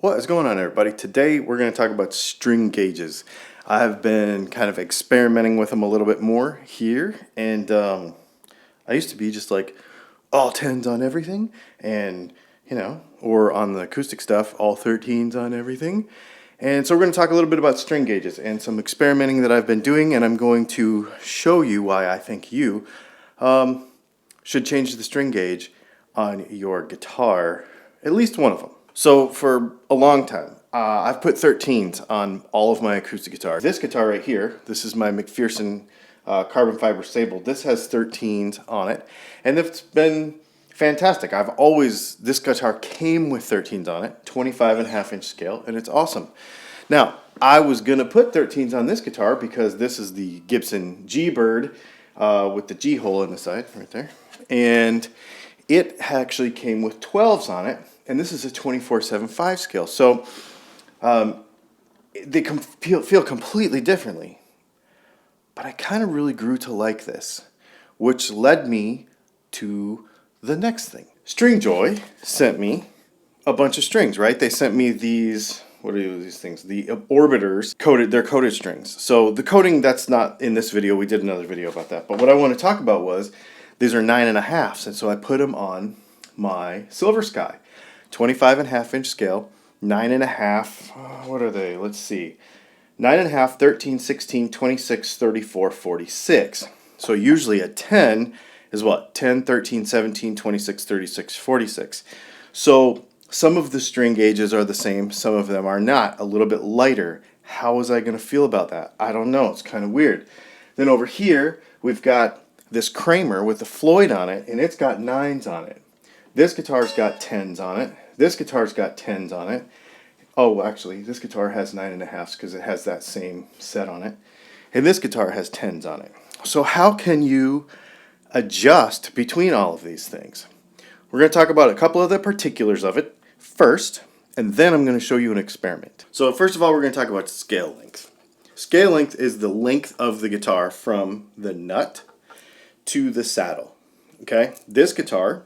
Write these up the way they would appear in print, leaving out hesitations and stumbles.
What is going on, everybody? Today we're going to talk about string gauges. I've been kind of experimenting with them a little bit more here, and I used to be just like all 10s on everything, and or on the acoustic stuff, all 13s on everything. And so we're going to talk a little bit about string gauges and some experimenting that I've been doing, and I'm going to show you why I think you should change the string gauge on your guitar, at least one of them. So for a long time, I've put 13s on all of my acoustic guitars. This guitar right here, this is my McPherson carbon fiber sable. This has 13s on it, and it's been fantastic. This guitar came with 13s on it, 25.5-inch scale, and it's awesome. Now, I was going to put 13s on this guitar because this is the Gibson G-Bird with the G hole in the side right there, and it actually came with 12s on it. And this is a 24/7/5 scale, so they feel completely differently. But I kind of really grew to like this, which led me to the next thing. Stringjoy sent me a bunch of strings, right? They sent me these, what are these things? The orbiters, they're coated strings. So the coating, that's not in this video. We did another video about that. But what I want to talk about was, these are 9.5s, and so I put them on my Silver Sky. 25.5-inch scale, 9.5, what are they? Let's see. 9.5, 13, 16, 26, 34, 46. So usually a 10 is what? 10, 13, 17, 26, 36, 46. So some of the string gauges are the same, some of them are not, a little bit lighter. How was I going to feel about that? I don't know, it's kind of weird. Then over here, we've got this Kramer with the Floyd on it, and it's got 9s on it. This guitar's got 10s on it. This guitar's got 10s on it. Oh, actually, this guitar has 9.5s because it has that same set on it. And this guitar has 10s on it. So how can you adjust between all of these things? We're going to talk about a couple of the particulars of it first, and then I'm going to show you an experiment. So first of all, we're going to talk about scale length. Scale length is the length of the guitar from the nut to the saddle. Okay? This guitar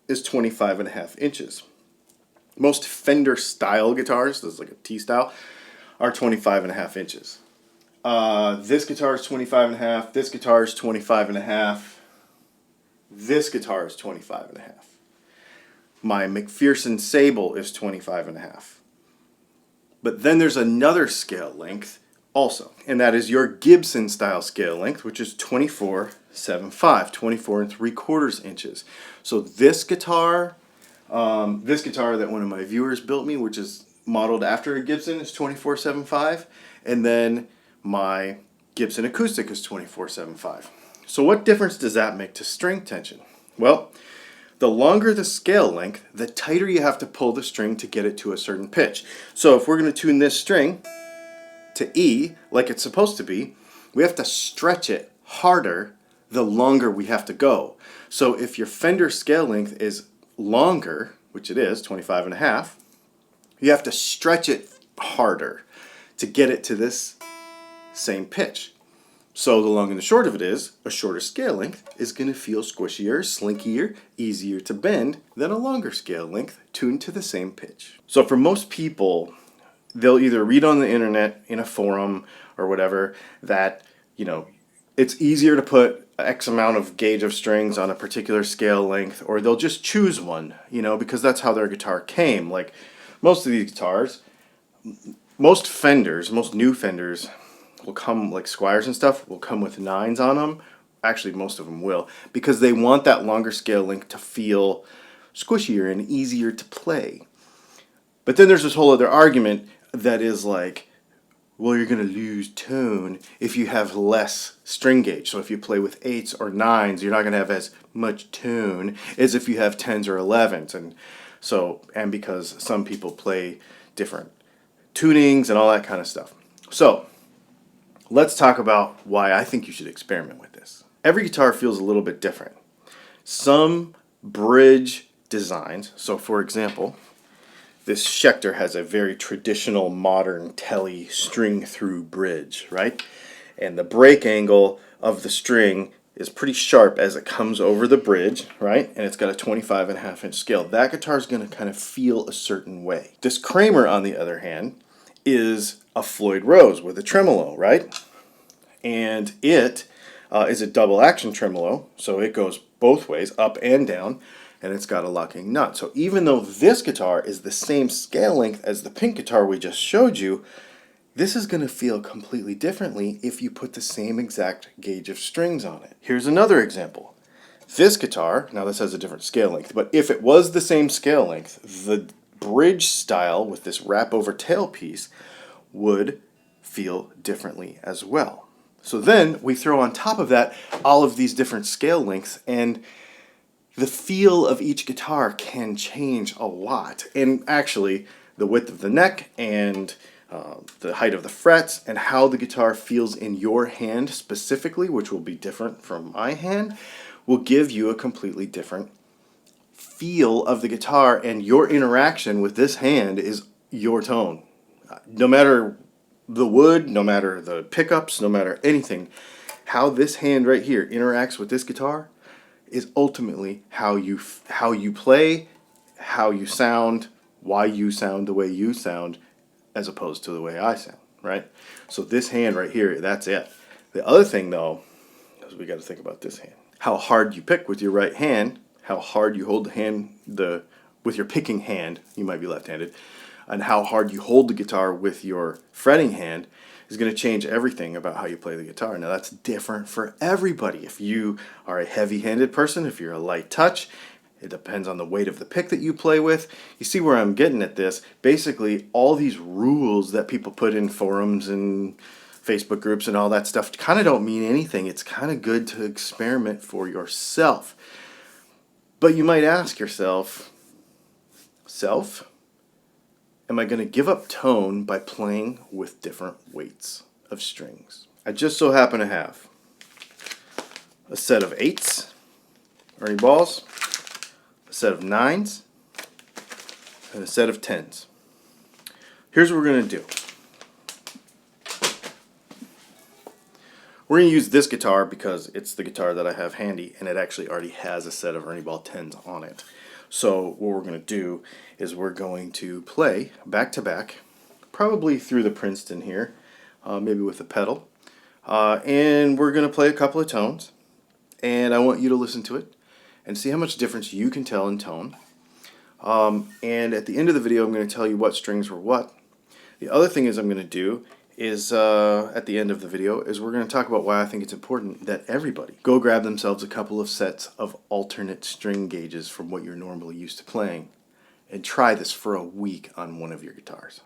is 25.5 inches. Most Fender style guitars, this is like a T style, are 25.5 inches. This guitar is 25.5. This guitar is 25.5. This guitar is 25.5. My McPherson Sable is 25.5. But then there's another scale length also, and that is your Gibson style scale length, which is 24/7/5, 24 3/4 inches. So this guitar that one of my viewers built me, which is modeled after a Gibson, is 24/7/5, and then my Gibson acoustic is 24/7/5. So what difference does that make to string tension? Well, the longer the scale length, the tighter you have to pull the string to get it to a certain pitch. So if we're going to tune this string to E, like it's supposed to be, we have to stretch it harder the longer we have to go. So if your Fender scale length is longer, which it is, 25.5, you have to stretch it harder to get it to this same pitch. So the long and the short of it is, a shorter scale length is going to feel squishier, slinkier, easier to bend than a longer scale length tuned to the same pitch. So for most people, they'll either read on the internet, in a forum or whatever, that, it's easier to put X amount of gauge of strings on a particular scale length, or they'll just choose one, because that's how their guitar came. Like most of these guitars, most new Fenders will come, like Squires and stuff, will come with 9s on them. Actually, most of them will, because they want that longer scale length to feel squishier and easier to play. But then there's this whole other argument that is like, well, you're going to lose tone if you have less string gauge. So if you play with 8's or 9's, you're not going to have as much tone as if you have 10's or 11's. And because some people play different tunings and all that kind of stuff. So let's talk about why I think you should experiment with this. Every guitar feels a little bit different. Some bridge designs, so for example, this Schecter has a very traditional modern telly string through bridge, right? And the break angle of the string is pretty sharp as it comes over the bridge, right? And it's got a 25.5-inch scale. That guitar is going to kind of feel a certain way. This Kramer, on the other hand, is a Floyd Rose with a tremolo, right? And it is a double action tremolo, so it goes both ways, up and down, and it's got a locking nut. So even though this guitar is the same scale length as the pink guitar we just showed you, this is going to feel completely differently if you put the same exact gauge of strings on it. Here's another example. This guitar, now this has a different scale length, but if it was the same scale length, the bridge style with this wrap over tailpiece would feel differently as well. So then we throw on top of that all of these different scale lengths, and the feel of each guitar can change a lot. And actually, the width of the neck and the height of the frets and how the guitar feels in your hand specifically, which will be different from my hand, will give you a completely different feel of the guitar, and your interaction with this hand is your tone. No matter the wood, no matter the pickups, no matter anything, how this hand right here interacts with this guitar is ultimately how you play, how you sound, why you sound the way you sound, as opposed to the way I sound, right? So this hand right here, that's it. The other thing, though, is we got to think about this hand. How hard you pick with your right hand, how hard you hold the hand with your picking hand, you might be left-handed, and how hard you hold the guitar with your fretting hand is going to change everything about how you play the guitar. Now, that's different for everybody. If you are a heavy-handed person, if you're a light touch, it depends on the weight of the pick that you play with. You see where I'm getting at this? Basically, all these rules that people put in forums and Facebook groups and all that stuff kind of don't mean anything. It's kind of good to experiment for yourself. But you might ask yourself, am I going to give up tone by playing with different weights of strings? I just so happen to have a set of 8's Ernie balls, a set of 9's, and a set of 10's. Here's what we're going to do. We're going to use this guitar because it's the guitar that I have handy, and it actually already has a set of Ernie Ball 10's on it. So what we're going to do is we're going to play back to back, probably through the Princeton here, maybe with a pedal, and we're going to play a couple of tones, and I want you to listen to it and see how much difference you can tell in tone. And at the end of the video, I'm going to tell you what strings were what. The other thing is I'm going to do is, at the end of the video, is we're going to talk about why I think it's important that everybody go grab themselves a couple of sets of alternate string gauges from what you're normally used to playing and try this for a week on one of your guitars.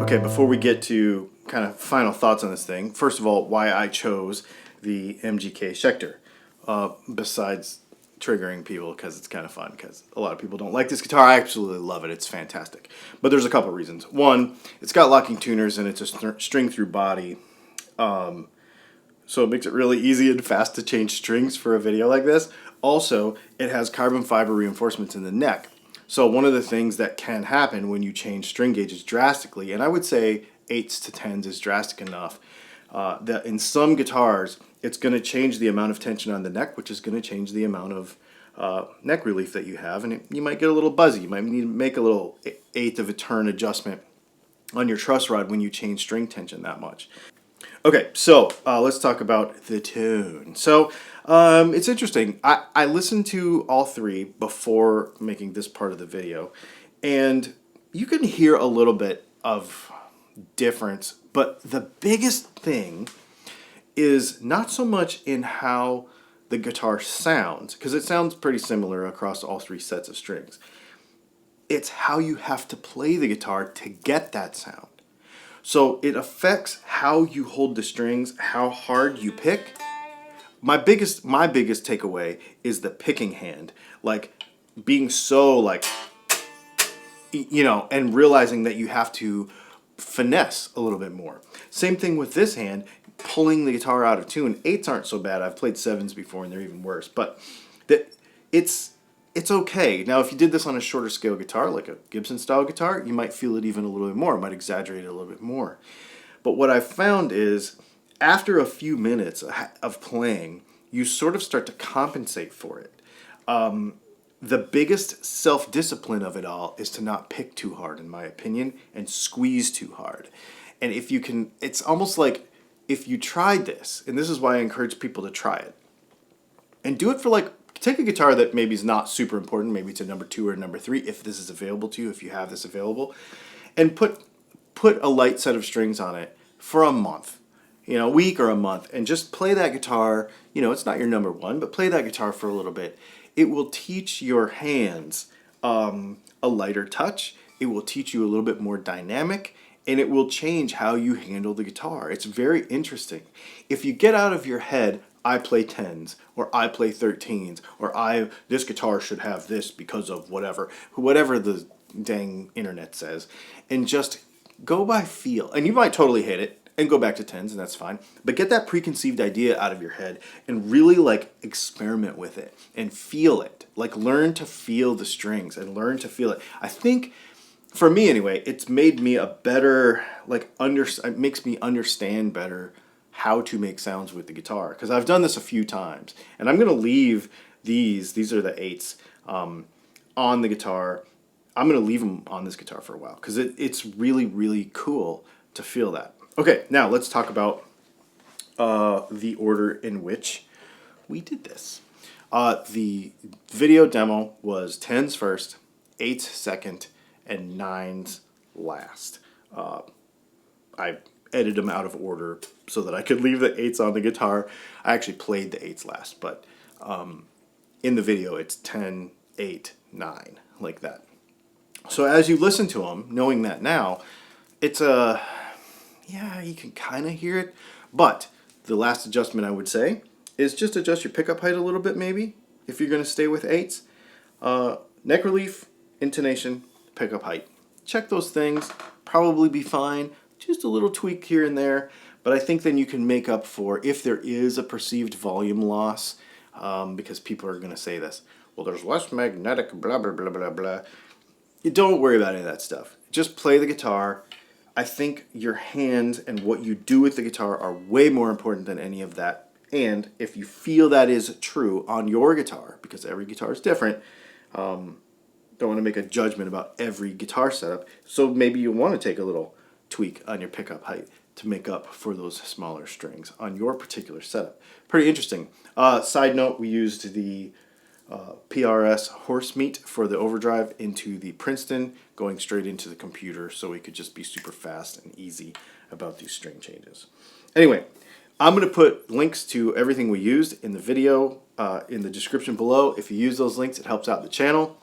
Okay, before we get to kind of final thoughts on this thing, first of all, why I chose the MGK Schecter, besides triggering people because it's kind of fun, because a lot of people don't like this guitar. I absolutely love it. It's fantastic. But there's a couple reasons. One, it's got locking tuners and it's a string through body. So it makes it really easy and fast to change strings for a video like this. Also, it has carbon fiber reinforcements in the neck. So one of the things that can happen when you change string gauges drastically, and I would say 8's to 10's is drastic enough, that in some guitars, it's going to change the amount of tension on the neck, which is going to change the amount of neck relief that you have, and you might get a little buzzy. You might need to make a little eighth of a turn adjustment on your truss rod when you change string tension that much. Okay, so let's talk about the tone. So it's interesting. I listened to all three before making this part of the video, and you can hear a little bit of difference, but the biggest thing is not so much in how the guitar sounds, because it sounds pretty similar across all three sets of strings. It's how you have to play the guitar to get that sound. So it affects how you hold the strings, how hard you pick. My biggest takeaway is the picking hand, like being so like, you know, and realizing that you have to finesse a little bit more. Same thing with this hand, pulling the guitar out of tune. 8's aren't so bad. I've played 7's before and they're even worse, but it's okay. Now, if you did this on a shorter scale guitar, like a Gibson style guitar, you might feel it even a little bit more. It might exaggerate it a little bit more. But what I've found is after a few minutes of playing, you sort of start to compensate for it. The biggest self-discipline of it all is to not pick too hard, in my opinion, and squeeze too hard. And if you can, it's almost like if you tried this, and this is why I encourage people to try it, and do it for like, take a guitar that maybe is not super important, maybe it's a number 2 or a number 3, if this is available to you, if you have this available, and put a light set of strings on it for a month, you know, a week or a month, and just play that guitar. You know, it's not your number 1, but play that guitar for a little bit. It will teach your hands a lighter touch. It will teach you a little bit more dynamic, and it will change how you handle the guitar. It's very interesting. If you get out of your head, I play 10's, or I play 13's, or this guitar should have this because of whatever the dang internet says, and just go by feel. And you might totally hate it and go back to 10's, and that's fine, but get that preconceived idea out of your head and really like experiment with it and feel it. Like learn to feel the strings and learn to feel it. I think for me anyway, it's made me a better, like it makes me understand better how to make sounds with the guitar, because I've done this a few times, and I'm going to leave these are the 8's on the guitar. I'm going to leave them on this guitar for a while because it's really, really cool to feel that. Okay, now let's talk about the order in which we did this. The video demo was 10's first, 8's second, and 9's last. I edited them out of order so that I could leave the 8's on the guitar. I actually played the 8's last, but in the video it's 10, 8, 9, like that. So as you listen to them, knowing that now, it's yeah, you can kind of hear it, but the last adjustment I would say is just adjust your pickup height a little bit maybe, if you're going to stay with 8's. Neck relief, intonation, pickup height. Check those things, probably be fine. Just a little tweak here and there, but I think then you can make up for if there is a perceived volume loss, because people are going to say this, well, there's less magnetic, blah, blah, blah, blah, blah. Don't worry about any of that stuff. Just play the guitar. I think your hands and what you do with the guitar are way more important than any of that. And if you feel that is true on your guitar, because every guitar is different, don't want to make a judgment about every guitar setup, so maybe you want to take a little tweak on your pickup height to make up for those smaller strings on your particular setup. Pretty interesting. Side note, we used the PRS horse meat for the overdrive into the Princeton, going straight into the computer, so we could just be super fast and easy about these string changes. Anyway, I'm going to put links to everything we used in the video in the description below. If you use those links, it helps out the channel.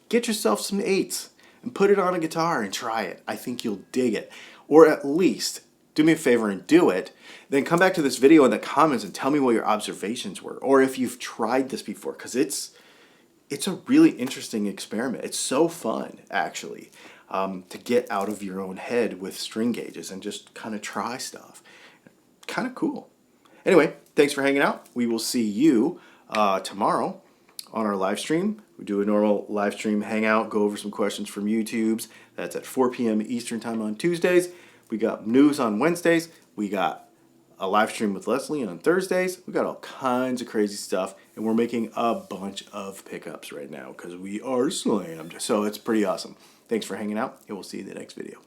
Get yourself some 8's and put it on a guitar and try it. I think you'll dig it. or at least do me a favor and do it, then come back to this video in the comments and tell me what your observations were, or if you've tried this before, because it's a really interesting experiment. It's so fun, actually, to get out of your own head with string gauges and just kind of try stuff. Kind of cool. Anyway, thanks for hanging out. We will see you tomorrow on our live stream. We do a normal live stream hangout, go over some questions from YouTube's. That's at 4 p.m. Eastern Time on Tuesdays. We got news on Wednesdays. We got a live stream with Leslie on Thursdays. We got all kinds of crazy stuff, and we're making a bunch of pickups right now because we are slammed. So it's pretty awesome. Thanks for hanging out, and we'll see you in the next video.